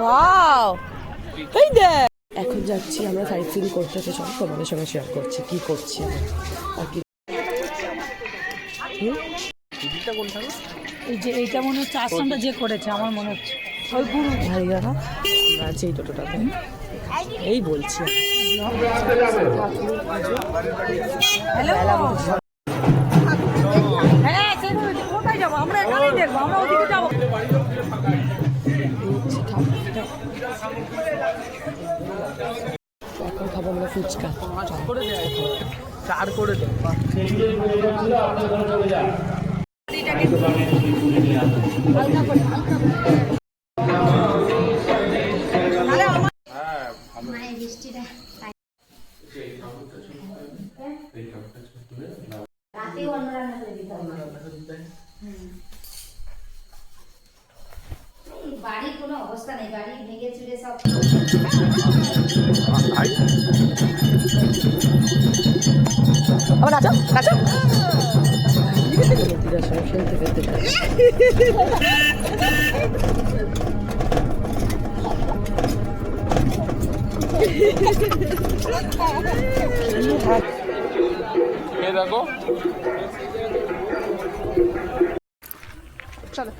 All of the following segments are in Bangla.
ওয়াও, এই দেখ। এখন যাচ্ছি আমরা সাইট সিন করতে, সব তোমাদের সঙ্গে শেয়ার করছি কি করছি আর কি। এই যে এইটা মনে হচ্ছে আশ্রমটা যে করেছে আমার মনে হচ্ছে ওই গুরু ভাইরা আমরা আছি এই টোটোটাতে। এই বলছি হ্যাঁ কোথায় যাবো আমরা? এখানেই দেখবো, আমরা ওদিকে যাবো। এখন খাবো আমরা ফুচকা। চার করে দেন। বাড়ির কোনো অবস্থা নেই, বাড়ি ভেঙে চুরে সব। আবার নাচো নাচো। দেখো চলো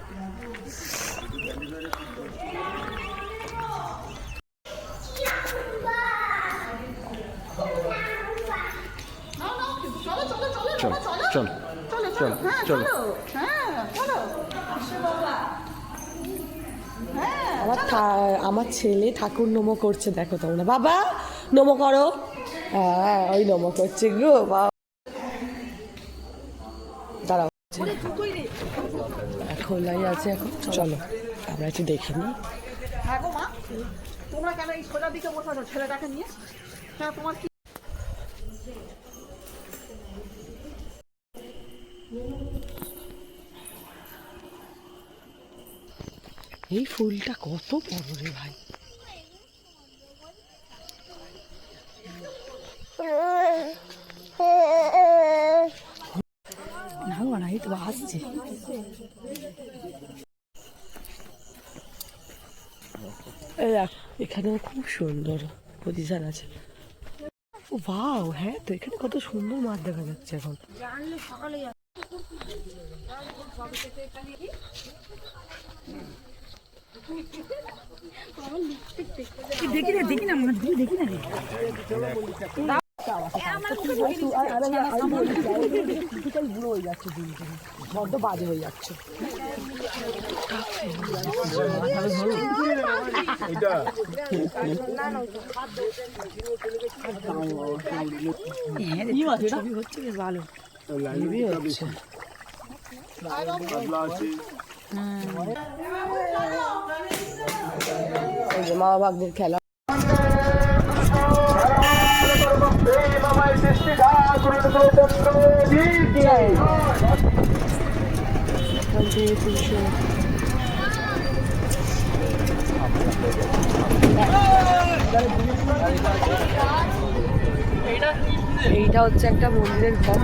চল চল চল। আমার ছেলে ঠাকুর নমো করছে, দেখো তোমরা। বাবা নমো করো। হ্যাঁ ওই নমো করছে গো বাবা। দাঁড়াও, খোলাই আছে এখন। চলো আমরা একটু দেখে নিই। হ্যাঁ গো মা, তোমরা কেন এই সোজা দিকে বসানো ছেলেটাকে নিয়ে? হ্যাঁ তোমার কি এই ফুলটা কত বড় রে ভাই। না না, এই তো আসছে। এখানেও খুব সুন্দর পজিশন আছে। ও বাও, হ্যাঁ তো এখানে কত সুন্দর মাঠ দেখা যাচ্ছে এখন। দেখি না মনে দেখি না বুড়ো হয়ে যাচ্ছে, বড্ড বাজে হয়ে যাচ্ছে। ছবি হচ্ছে বেশ ভালো, হচ্ছে। এই যে মা বাবাদের খেলা। এইটা হচ্ছে একটা মন্দিরের ঘর।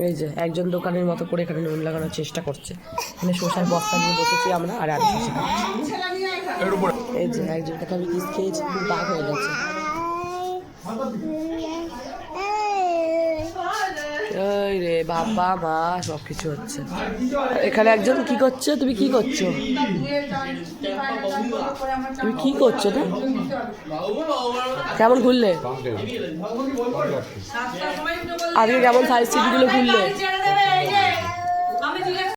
এই যে একজন দোকানের মতো করে এখানে নুন লাগানোর চেষ্টা করছে। মানে শসার বস্তা নিয়ে বসেছি আমরা, আর এই যে একজন টাকা আমি কিস খেয়েছি, খুব বাঘ হয়ে গেছে। এই রে বাবা মা সব কিছু হচ্ছে এখানে। একজন কি করছে? তুমি কি করছো? তুমি কি করছো? না কেমন ঘুরলে আজকে? কেমন সাইজ সিটগুলো ঘুরলে?